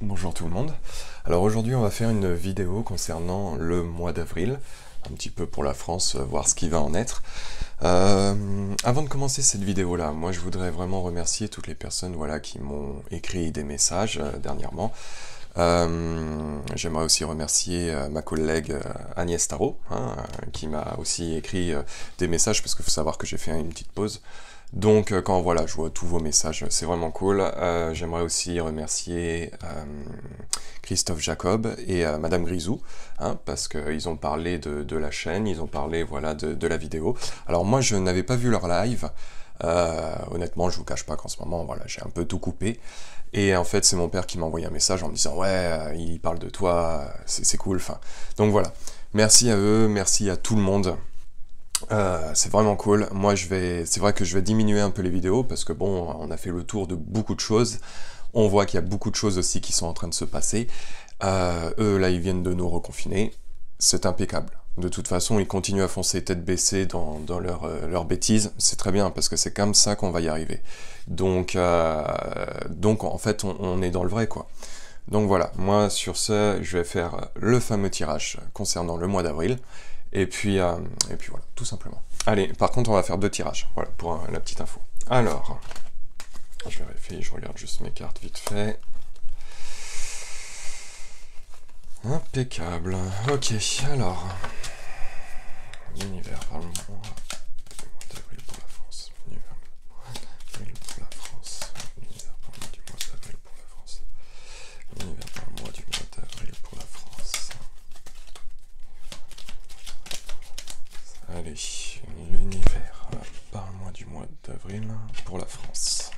Bonjour tout le monde. Alors aujourd'hui on va faire une vidéo concernant le mois d'avril, un petit peu pour la France, voir ce qui va en être. Avant de commencer cette vidéo là, moi je voudrais vraiment remercier toutes les personnes voilà, qui m'ont écrit des messages dernièrement. J'aimerais aussi remercier ma collègue Agnès Tarot, hein, qui m'a aussi écrit des messages, parce qu'il faut savoir que j'ai fait une petite pause. Donc quand voilà, je vois tous vos messages, c'est vraiment cool. J'aimerais aussi remercier Christophe Jacob et Madame Grisou, hein, parce qu'ils ont parlé de la chaîne, ils ont parlé voilà, de la vidéo. Alors moi je n'avais pas vu leur live, honnêtement je vous cache pas qu'en ce moment voilà, j'ai un peu tout coupé. Et en fait, c'est mon père qui m'a envoyé un message en me disant ouais, il parle de toi, c'est cool. Enfin, donc voilà. Merci à eux, merci à tout le monde. C'est vraiment cool. Moi, c'est vrai que je vais diminuer un peu les vidéos parce que bon, on a fait le tour de beaucoup de choses. On voit qu'il y a beaucoup de choses aussi qui sont en train de se passer. Eux, là, ils viennent de nous reconfiner. C'est impeccable. De toute façon, ils continuent à foncer tête baissée dans leur bêtises. C'est très bien parce que c'est comme ça qu'on va y arriver. Donc en fait, on est dans le vrai, quoi. Donc voilà, moi sur ce, je vais faire le fameux tirage concernant le mois d'avril. Et puis voilà, tout simplement. Allez, par contre, on va faire deux tirages. Voilà, pour la petite info. Alors, je vérifie, je regarde juste mes cartes vite fait. Impeccable. Ok, alors. L'univers par le mois d'avril pour la France. L'univers d'avril pour la France. L'univers par le mois du mois d'avril pour la France. L'univers par le mois du mois d'avril pour la France. Allez, l'univers par le mois du mois d'avril pour la France.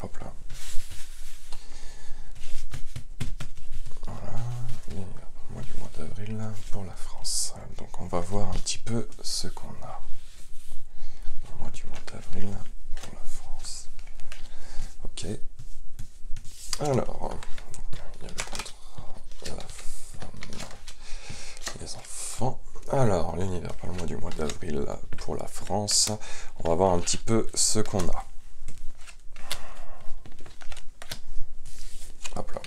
Hop là. Voilà, l'univers par le mois du mois d'avril pour la France. Donc on va voir un petit peu ce qu'on a. Le mois du mois d'avril pour la France. Ok. Alors, il y a le contrat, la femme, les enfants. Alors, l'univers par le mois du mois d'avril pour la France. On va voir un petit peu ce qu'on a. Hop là.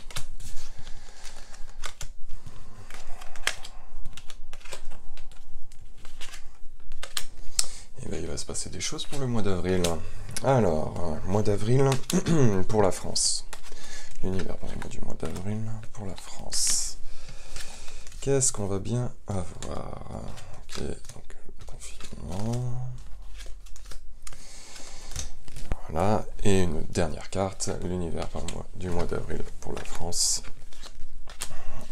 Et bien, il va se passer des choses pour le mois d'avril. Alors, mois d'avril pour la France. L'univers par le mois du mois d'avril pour la France. Qu'est-ce qu'on va bien avoir? Ok, donc le confinement. Voilà, et une dernière carte, l'univers par le mois du mois d'avril pour la France.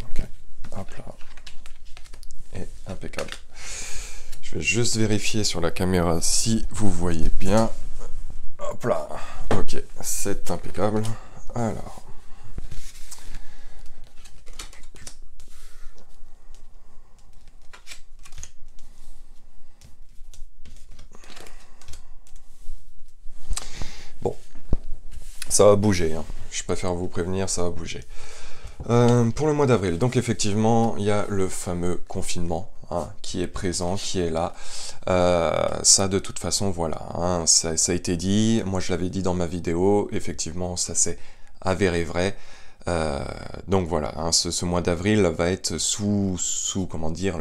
Ok, hop là. Et impeccable. Je vais juste vérifier sur la caméra si vous voyez bien. Hop là. Ok, c'est impeccable. Alors. Bon, ça va bouger, hein. Je préfère vous prévenir, ça va bouger. Pour le mois d'avril, donc effectivement, il y a le fameux confinement, hein, qui est présent, qui est là. Ça, de toute façon, voilà, hein, ça a été dit. Moi, je l'avais dit dans ma vidéo. Effectivement, ça s'est avéré vrai. Donc voilà, hein, ce mois d'avril va être sous comment dire,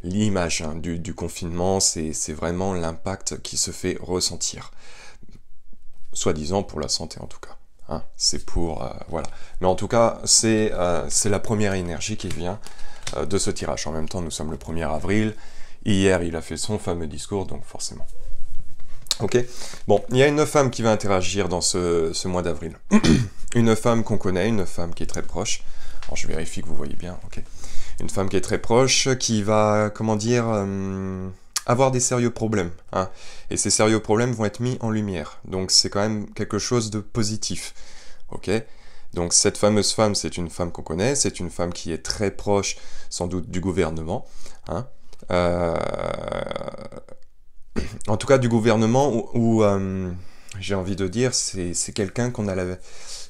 l'image hein, du confinement. C'est vraiment l'impact qui se fait ressentir. Soi-disant pour la santé en tout cas. Hein, c'est pour voilà. Mais en tout cas, c'est la première énergie qui vient de ce tirage. En même temps, nous sommes le 1er avril. Hier, il a fait son fameux discours, donc forcément. Ok. Bon, il y a une femme qui va interagir dans ce mois d'avril. Une femme qu'on connaît, une femme qui est très proche. Alors, je vérifie que vous voyez bien. Ok. Une femme qui est très proche, qui va, comment dire, avoir des sérieux problèmes. Hein. Et ces sérieux problèmes vont être mis en lumière. Donc c'est quand même quelque chose de positif. Ok. Donc cette fameuse femme, c'est une femme qu'on connaît, c'est une femme qui est très proche, sans doute, du gouvernement. Hein. En tout cas du gouvernement ou j'ai envie de dire, c'est quelqu'un qu'on a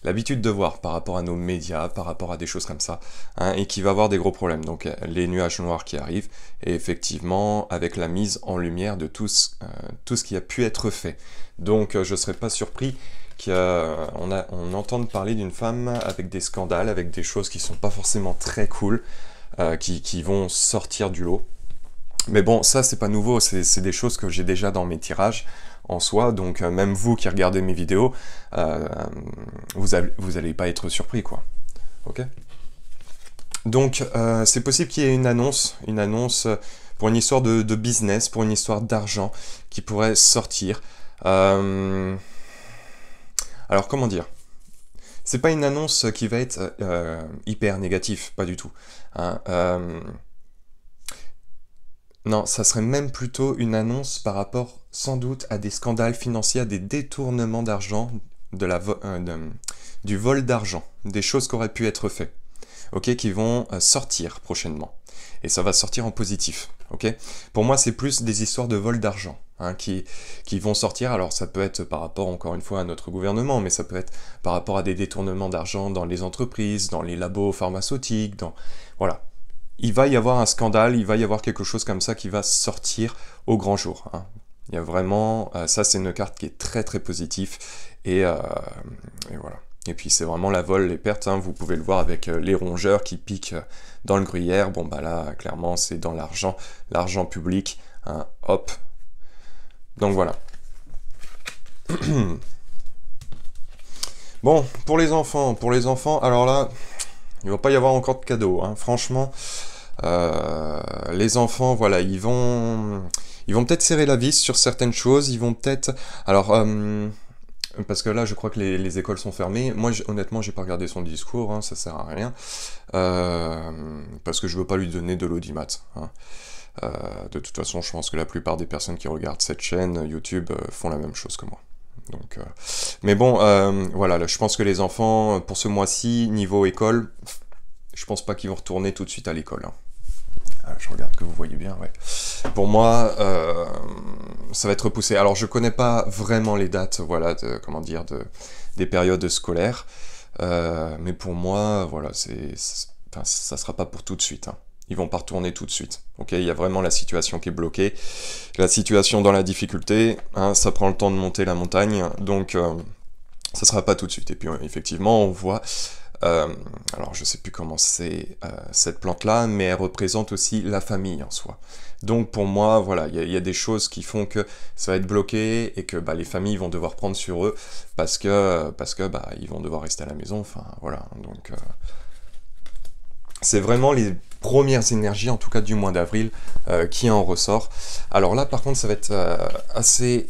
l'habitude de voir par rapport à nos médias, par rapport à des choses comme ça, hein, et qui va avoir des gros problèmes. Donc les nuages noirs qui arrivent, et effectivement avec la mise en lumière de tout ce qui a pu être fait. Donc je ne serais pas surpris qu'on entende parler d'une femme avec des scandales, avec des choses qui sont pas forcément très cool, qui vont sortir du lot. Mais bon, ça c'est pas nouveau, c'est des choses que j'ai déjà dans mes tirages en soi, donc même vous qui regardez mes vidéos, vous allez pas être surpris, quoi. Ok? Donc c'est possible qu'il y ait une annonce pour une histoire de business, pour une histoire d'argent qui pourrait sortir. Alors comment dire? C'est pas une annonce qui va être hyper négative, pas du tout, hein. Non, ça serait même plutôt une annonce par rapport sans doute à des scandales financiers, à des détournements d'argent, du vol d'argent, des choses qui auraient pu être faites, ok, qui vont sortir prochainement. Et ça va sortir en positif, ok. Pour moi, c'est plus des histoires de vol d'argent, hein, qui vont sortir. Alors ça peut être par rapport, encore une fois, à notre gouvernement, mais ça peut être par rapport à des détournements d'argent dans les entreprises, dans les labos pharmaceutiques, voilà. Il va y avoir un scandale, il va y avoir quelque chose comme ça qui va sortir au grand jour, hein. Il y a vraiment, ça c'est une carte qui est très très positive, et voilà. Et puis c'est vraiment la vol, les pertes, hein. Vous pouvez le voir avec les rongeurs qui piquent dans le gruyère. Bon bah là, clairement, c'est dans l'argent public, hein. Hop. Donc voilà. Bon, pour les enfants, alors là, il va pas y avoir encore de cadeaux, hein. Franchement, les enfants, voilà, ils vont peut-être serrer la vis sur certaines choses, ils vont peut-être... Alors, parce que là, je crois que les écoles sont fermées. Moi, honnêtement, j'ai pas regardé son discours, hein, ça sert à rien, parce que je veux pas lui donner de l'audimat, hein. De toute façon, je pense que la plupart des personnes qui regardent cette chaîne YouTube font la même chose que moi. Donc, mais bon, voilà, là, je pense que les enfants, pour ce mois-ci, niveau école, je pense pas qu'ils vont retourner tout de suite à l'école, hein. Je regarde que vous voyez bien, ouais. Pour moi, ça va être repoussé. Alors, je connais pas vraiment les dates, voilà, des périodes scolaires, mais pour moi, voilà, enfin, ça sera pas pour tout de suite, hein. Ils vont pas retourner tout de suite. Ok, il y a vraiment la situation qui est bloquée, la situation dans la difficulté, hein, ça prend le temps de monter la montagne, donc ça sera pas tout de suite. Et puis effectivement, on voit, alors je sais plus comment c'est cette plante-là, mais elle représente aussi la famille en soi. Donc pour moi, voilà, il y a des choses qui font que ça va être bloqué et que bah, les familles vont devoir prendre sur eux parce que bah, ils vont devoir rester à la maison. Enfin voilà, donc c'est vraiment les premières énergies, en tout cas du mois d'avril, qui en ressort. Alors là, par contre, ça va être assez...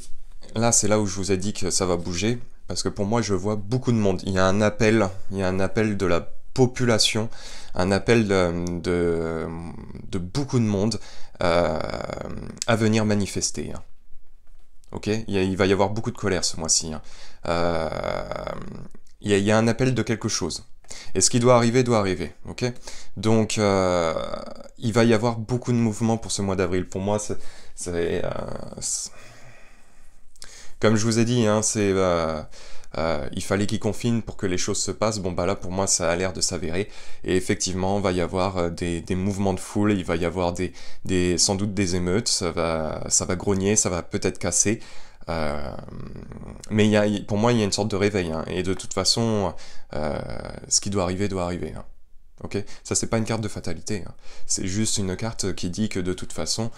Là, c'est là où je vous ai dit que ça va bouger, parce que pour moi, je vois beaucoup de monde. Il y a un appel de la population, un appel de beaucoup de monde à venir manifester, hein. Ok, il va y avoir beaucoup de colère ce mois-ci, hein. Il y a un appel de quelque chose. Et ce qui doit arriver, ok. Donc, il va y avoir beaucoup de mouvements pour ce mois d'avril. Pour moi, comme je vous ai dit, hein, il fallait qu'ils confinent pour que les choses se passent. Bon, bah là, pour moi, ça a l'air de s'avérer. Et effectivement, il va y avoir des mouvements de foule, il va y avoir sans doute des émeutes, ça va grogner, ça va peut-être casser. Mais pour moi, il y a une sorte de réveil, hein, et de toute façon, ce qui doit arriver, hein. Ok, ça c'est pas une carte de fatalité, hein. C'est juste une carte qui dit que de toute façon,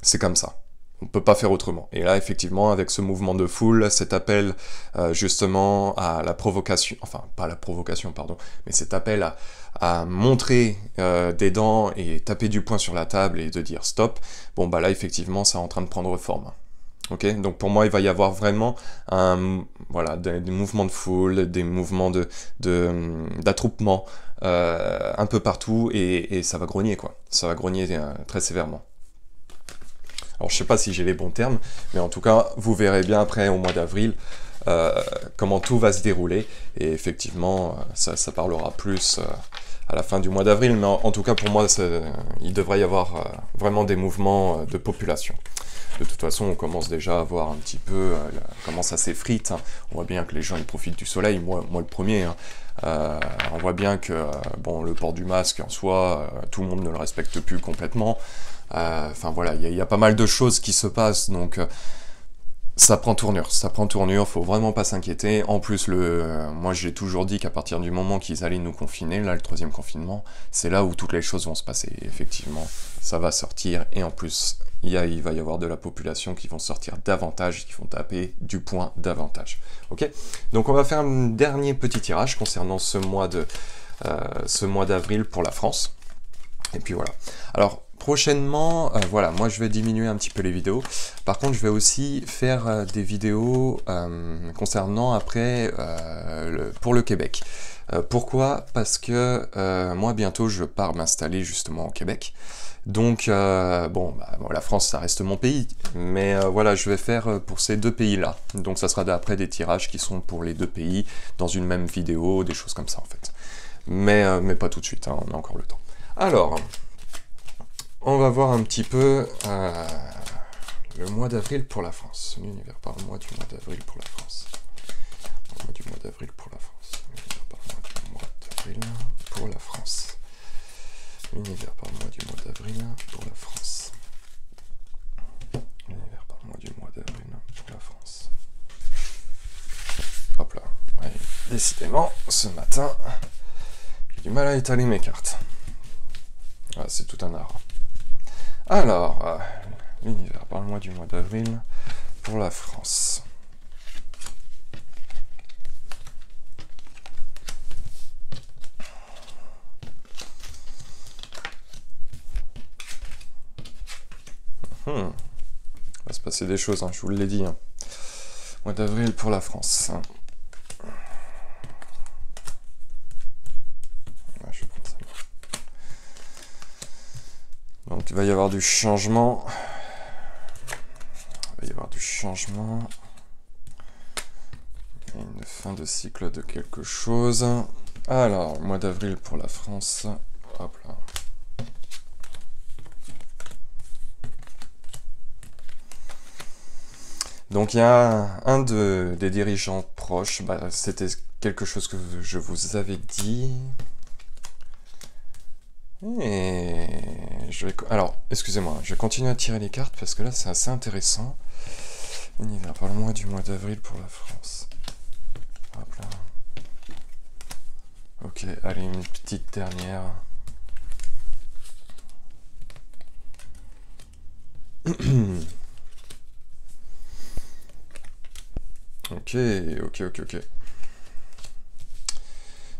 c'est comme ça. On peut pas faire autrement. Et là, effectivement, avec ce mouvement de foule, cet appel justement à la provocation, enfin pas la provocation, pardon, mais cet appel à montrer des dents et taper du poing sur la table et de dire stop, bon bah là, effectivement, c'est en train de prendre forme. Ok, donc pour moi, il va y avoir vraiment voilà, des mouvements de foule, des mouvements d'attroupement un peu partout, et ça va grogner, quoi. Ça va grogner très sévèrement. Alors je sais pas si j'ai les bons termes, mais en tout cas, vous verrez bien après, au mois d'avril, comment tout va se dérouler, et effectivement, ça parlera plus à la fin du mois d'avril, mais en tout cas, pour moi, il devrait y avoir vraiment des mouvements de population. De toute façon, on commence déjà à voir un petit peu comment ça s'effrite. Hein. On voit bien que les gens ils profitent du soleil, moi le premier. Hein. On voit bien que bon, le port du masque en soi, tout le monde ne le respecte plus complètement. Enfin voilà, il y a pas mal de choses qui se passent, donc ça prend tournure, faut vraiment pas s'inquiéter. En plus, moi j'ai toujours dit qu'à partir du moment qu'ils allaient nous confiner, là le 3e confinement, c'est là où toutes les choses vont se passer. Et effectivement, ça va sortir, et en plus, il va y avoir de la population qui vont sortir davantage, qui vont taper du poing davantage. Ok. Donc on va faire un dernier petit tirage concernant ce mois d'avril pour la France. Et puis voilà. Alors, prochainement, voilà, moi je vais diminuer un petit peu les vidéos. Par contre, je vais aussi faire des vidéos concernant après pour le Québec. Pourquoi? Parce que moi bientôt je pars m'installer justement au Québec. Donc, bon, la France ça reste mon pays, mais voilà, je vais faire pour ces 2 pays-là. Donc ça sera après des tirages qui sont pour les 2 pays, dans une même vidéo, des choses comme ça en fait. Mais pas tout de suite, hein, on a encore le temps. Alors, on va voir un petit peu le mois d'avril pour la France. L'univers par le mois du mois d'avril pour la France. Le mois du mois d'avril pour la France. L'univers par le mois du mois d'avril pour la France. L'univers par le mois du mois d'avril pour la France. L'univers par le mois du mois d'avril pour la France. Hop là. Ouais, décidément, ce matin, j'ai du mal à étaler mes cartes. Ah, c'est tout un art. Alors, l'univers, parle-moi du mois d'avril pour la France. Il va se passer des choses, hein, je vous l'ai dit. Hein. Mois d'avril pour la France. Hein. Je vais prendre ça. Donc il va y avoir du changement. Il va y avoir du changement. Et une fin de cycle de quelque chose. Alors, mois d'avril pour la France. Hop là. Donc il y a un des dirigeants proches, c'était quelque chose que je vous avais dit. Et alors, excusez-moi, je vais continuer à tirer les cartes parce que là c'est assez intéressant. Univers, parle-moi du mois d'avril pour la France. Hop là. Ok, allez, une petite dernière. Ok.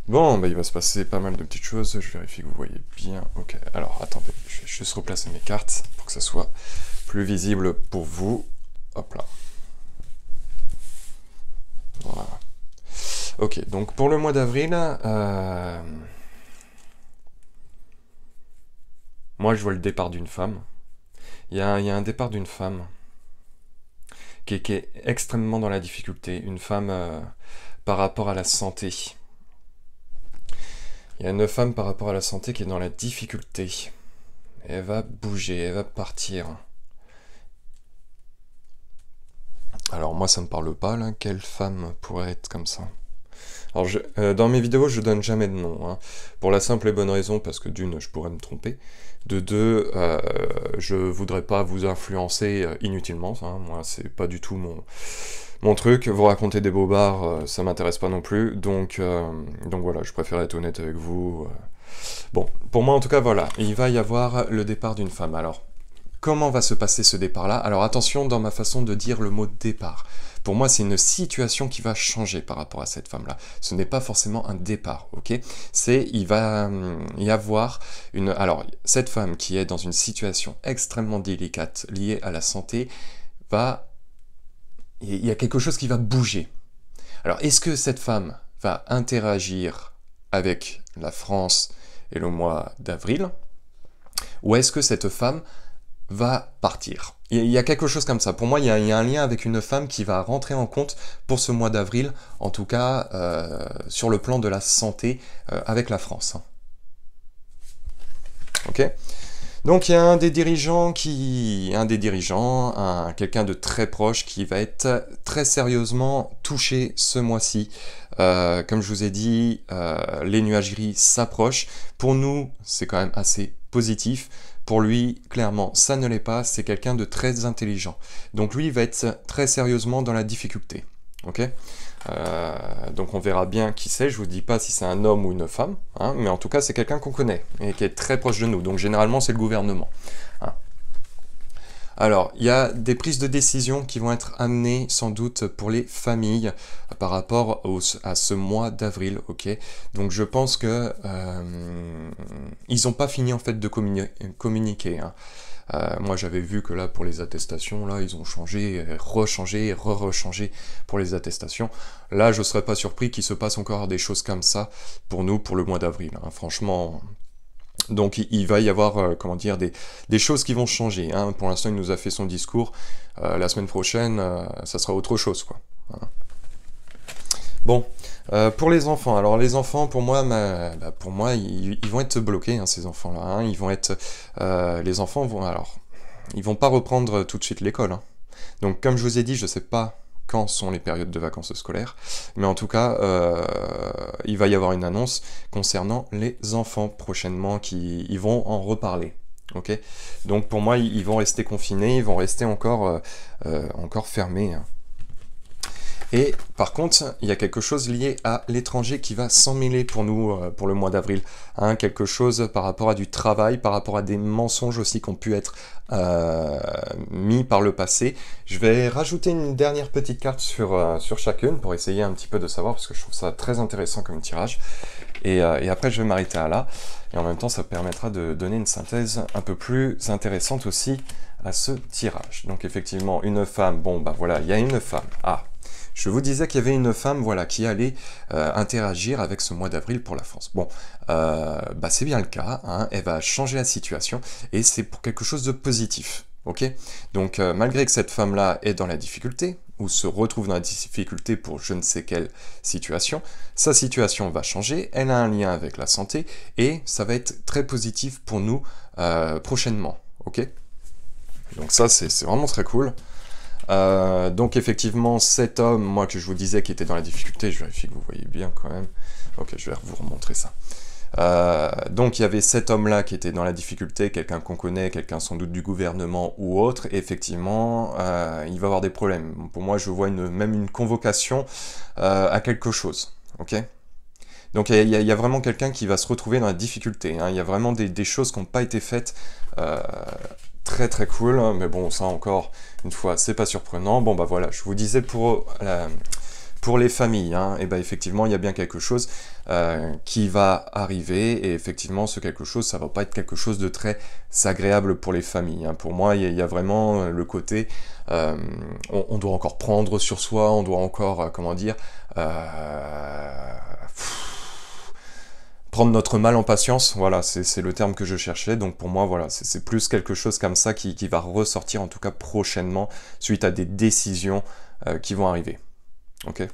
Bon, il va se passer pas mal de petites choses, je vérifie que vous voyez bien. Ok, alors attendez, je vais juste replacer mes cartes pour que ça soit plus visible pour vous. Hop là. Voilà. Ok, donc pour le mois d'avril, moi je vois le départ d'une femme. Il y a un départ d'une femme qui est extrêmement dans la difficulté, une femme par rapport à la santé. Il y a une femme par rapport à la santé qui est dans la difficulté. Elle va bouger, elle va partir. Alors moi ça me parle pas là, quelle femme pourrait être comme ça? Alors dans mes vidéos je donne jamais de nom, hein, pour la simple et bonne raison parce que d'une je pourrais me tromper, de deux je voudrais pas vous influencer inutilement, hein, moi c'est pas du tout mon truc, vous raconter des bobards ça m'intéresse pas non plus, donc voilà, je préfère être honnête avec vous. Bon, pour moi en tout cas voilà, il va y avoir le départ d'une femme. Alors comment va se passer ce départ-là? Alors attention dans ma façon de dire le mot départ. Pour moi, c'est une situation qui va changer par rapport à cette femme-là. Ce n'est pas forcément un départ, ok? Il va y avoir une... Alors, cette femme qui est dans une situation extrêmement délicate liée à la santé, il y a quelque chose qui va bouger. Alors, est-ce que cette femme va interagir avec la France et le mois d'avril? Ou est-ce que cette femme va partir? Il y a quelque chose comme ça. Pour moi, il y a un lien avec une femme qui va rentrer en compte pour ce mois d'avril, en tout cas sur le plan de la santé avec la France. Ok? Donc il y a un des dirigeants, quelqu'un de très proche qui va être très sérieusement touché ce mois-ci. Comme je vous ai dit, les nuages gris s'approchent. Pour nous, c'est quand même assez positif. Pour lui, clairement, ça ne l'est pas. C'est quelqu'un de très intelligent. Donc lui, il va être très sérieusement dans la difficulté. Ok. Donc on verra bien qui c'est, je vous dis pas si c'est un homme ou une femme, hein, mais en tout cas c'est quelqu'un qu'on connaît et qui est très proche de nous, donc généralement c'est le gouvernement. Hein. Alors, il y a des prises de décision qui vont être amenées sans doute pour les familles par rapport à ce mois d'avril, ok. Donc je pense que ils n'ont pas fini en fait de communiquer. Hein. Moi j'avais vu que là pour les attestations, là ils ont changé, rechangé, re-rechangé pour les attestations. Là je serais pas surpris qu'il se passe encore des choses comme ça pour nous pour le mois d'avril. Hein. Franchement, donc il va y avoir comment dire des choses qui vont changer. Hein. Pour l'instant il nous a fait son discours. La semaine prochaine ça sera autre chose quoi. Hein. Bon, pour les enfants, alors les enfants, pour moi, ils vont être bloqués, hein, ces enfants-là. Hein, ils vont être, les enfants vont, alors, ils vont pas reprendre tout de suite l'école. Hein. Donc, comme je vous ai dit, je sais pas quand sont les périodes de vacances scolaires, mais en tout cas, il va y avoir une annonce concernant les enfants prochainement ils vont en reparler. Ok. Donc pour moi, ils vont rester confinés, ils vont rester encore fermés. Hein. Et par contre, il y a quelque chose lié à l'étranger qui va s'emmêler pour nous pour le mois d'avril. Hein, quelque chose par rapport à du travail, par rapport à des mensonges aussi qui ont pu être mis par le passé. Je vais rajouter une dernière petite carte sur chacune pour essayer un petit peu de savoir, parce que je trouve ça très intéressant comme tirage. Et après, je vais m'arrêter à là. Et en même temps, ça permettra de donner une synthèse un peu plus intéressante aussi à ce tirage. Donc effectivement, une femme, bon bah voilà, il y a une femme. Ah, je vous disais qu'il y avait une femme voilà, qui allait interagir avec ce mois d'avril pour la France. Bon, bah c'est bien le cas, hein, elle va changer la situation et c'est pour quelque chose de positif. Ok. Donc malgré que cette femme-là est dans la difficulté, ou se retrouve dans la difficulté pour je ne sais quelle situation, sa situation va changer, elle a un lien avec la santé et ça va être très positif pour nous prochainement. Ok. Donc ça c'est vraiment très cool. Donc effectivement, cet homme, moi que je vous disais qui était dans la difficulté, je vérifie que vous voyez bien quand même. Ok, je vais vous remontrer ça. Donc il y avait cet homme-là qui était dans la difficulté, quelqu'un qu'on connaît, quelqu'un sans doute du gouvernement ou autre, et effectivement, il va avoir des problèmes. Pour moi, je vois même une convocation à quelque chose. Ok. Donc il y a vraiment quelqu'un qui va se retrouver dans la difficulté. Hein. Il y a vraiment des choses qui n'ont pas été faites. Très très cool, mais bon, ça encore une fois, c'est pas surprenant. Bon bah voilà, je vous disais pour les familles, hein, et bah effectivement, il y a bien quelque chose qui va arriver, et effectivement, ce quelque chose, ça va pas être quelque chose de très agréable pour les familles. Hein. Pour moi, il y a vraiment le côté, on doit encore prendre sur soi, on doit encore, comment dire, prendre notre mal en patience, voilà, c'est le terme que je cherchais, donc pour moi, voilà, c'est plus quelque chose comme ça qui va ressortir, en tout cas prochainement, suite à des décisions qui vont arriver. Ok.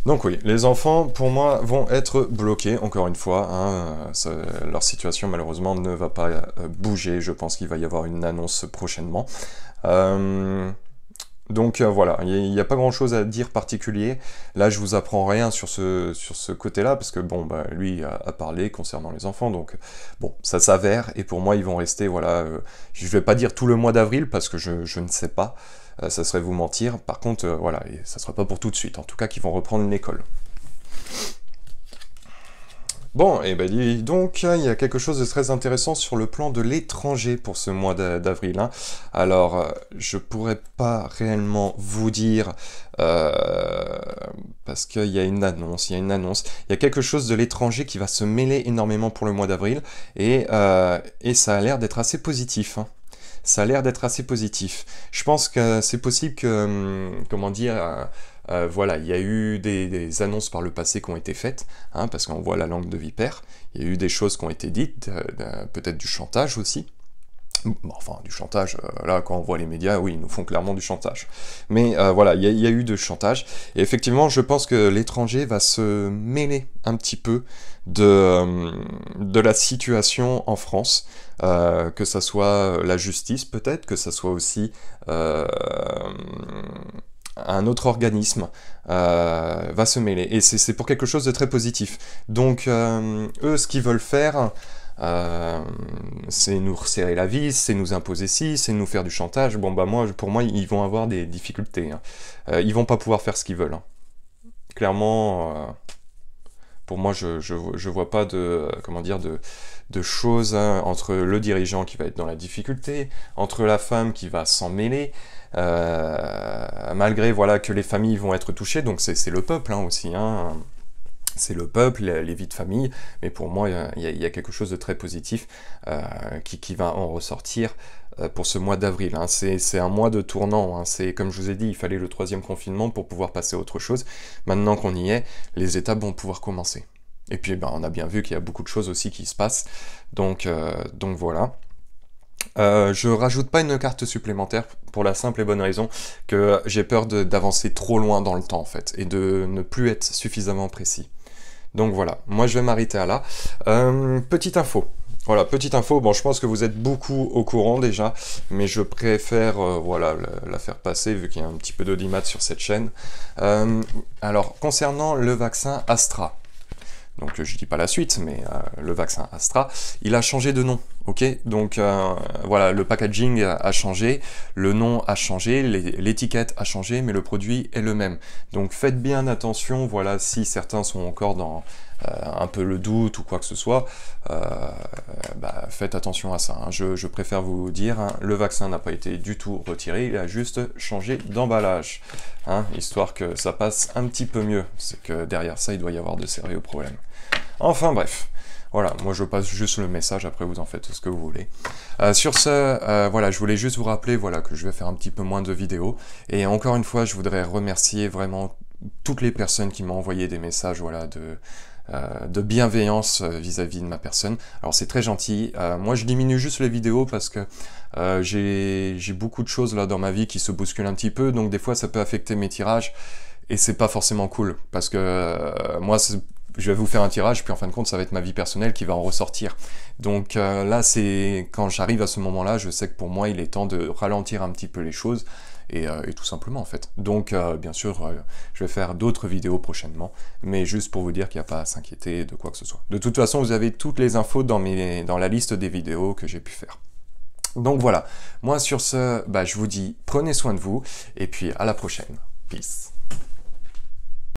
Donc oui, les enfants, pour moi, vont être bloqués, encore une fois, hein, leur situation, malheureusement, ne va pas bouger, je pense qu'il va y avoir une annonce prochainement. Donc voilà, il n'y a pas grand chose à dire particulier. Là, je vous apprends rien sur ce côté-là, parce que bon, bah, lui a parlé concernant les enfants, donc bon, ça s'avère, et pour moi, ils vont rester, voilà, je vais pas dire tout le mois d'avril, parce que je ne sais pas, ça serait vous mentir. Par contre, voilà, et ça sera pas pour tout de suite, en tout cas, qu'ils vont reprendre l'école. Bon, et ben dis donc, il y a quelque chose de très intéressant sur le plan de l'étranger pour ce mois d'avril. Hein. Alors, je pourrais pas réellement vous dire, parce qu'il y a une annonce, il y a quelque chose de l'étranger qui va se mêler énormément pour le mois d'avril, et ça a l'air d'être assez positif. Hein. Ça a l'air d'être assez positif. Je pense que c'est possible que, comment dire... voilà, il y a eu des annonces par le passé qui ont été faites, hein, parce qu'on voit la langue de vipère, il y a eu des choses qui ont été dites, peut-être du chantage aussi, Bon, enfin, du chantage, là, quand on voit les médias, oui, ils nous font clairement du chantage. Mais voilà, il y a eu de chantage. Et effectivement, je pense que l'étranger va se mêler un petit peu de la situation en France, que ça soit la justice peut-être, que ça soit aussi un autre organisme va se mêler. Et c'est pour quelque chose de très positif. Donc, eux, ce qu'ils veulent faire... c'est nous resserrer la vis, c'est nous imposer ci, c'est nous faire du chantage. Bon bah pour moi, ils vont avoir des difficultés. Hein. Ils vont pas pouvoir faire ce qu'ils veulent. Hein. Clairement, pour moi, je vois pas de comment dire de choses hein, entre le dirigeant qui va être dans la difficulté, entre la femme qui va s'en mêler. Malgré voilà que les familles vont être touchées, donc c'est le peuple hein, aussi. Hein. C'est le peuple, les vies de famille, mais pour moi, il y a quelque chose de très positif qui va en ressortir pour ce mois d'avril. Hein. C'est un mois de tournant, hein. C'est comme je vous ai dit, il fallait le 3e confinement pour pouvoir passer à autre chose. Maintenant qu'on y est, les étapes vont pouvoir commencer. Et puis, ben, on a bien vu qu'il y a beaucoup de choses aussi qui se passent, donc voilà. Je rajoute pas une carte supplémentaire pour la simple et bonne raison que j'ai peur d'avancer trop loin dans le temps en fait, et de ne plus être suffisamment précis. Donc voilà, moi je vais m'arrêter à là. Petite info. Voilà, petite info, bon je pense que vous êtes beaucoup au courant déjà, mais je préfère voilà, la faire passer vu qu'il y a un petit peu d'audimat sur cette chaîne. Alors, concernant le vaccin Astra, donc je dis pas la suite, mais le vaccin Astra, il a changé de nom, ok? Donc voilà, le packaging a changé, le nom a changé, l'étiquette a changé, mais le produit est le même. Donc faites bien attention, voilà, si certains sont encore dans un peu le doute ou quoi que ce soit, bah, faites attention à ça. Hein. Je préfère vous dire, hein, le vaccin n'a pas été du tout retiré, il a juste changé d'emballage, hein, histoire que ça passe un petit peu mieux. C'est que derrière ça, il doit y avoir de sérieux problèmes. Enfin bref, voilà, moi je passe juste le message, après vous en faites ce que vous voulez. Sur ce, voilà, je voulais juste vous rappeler voilà, que je vais faire un petit peu moins de vidéos, et encore une fois, je voudrais remercier vraiment toutes les personnes qui m'ont envoyé des messages voilà, de bienveillance vis-à-vis de ma personne. Alors c'est très gentil, moi je diminue juste les vidéos parce que j'ai beaucoup de choses là dans ma vie qui se bousculent un petit peu, donc des fois ça peut affecter mes tirages, et c'est pas forcément cool, parce que moi je vais vous faire un tirage, puis en fin de compte, ça va être ma vie personnelle qui va en ressortir. Donc là, c'est quand j'arrive à ce moment-là, je sais que pour moi, il est temps de ralentir un petit peu les choses, et tout simplement en fait. Donc bien sûr, je vais faire d'autres vidéos prochainement, mais juste pour vous dire qu'il n'y a pas à s'inquiéter de quoi que ce soit. De toute façon, vous avez toutes les infos dans la liste des vidéos que j'ai pu faire. Donc voilà, moi sur ce, bah, je vous dis prenez soin de vous, et puis à la prochaine. Peace.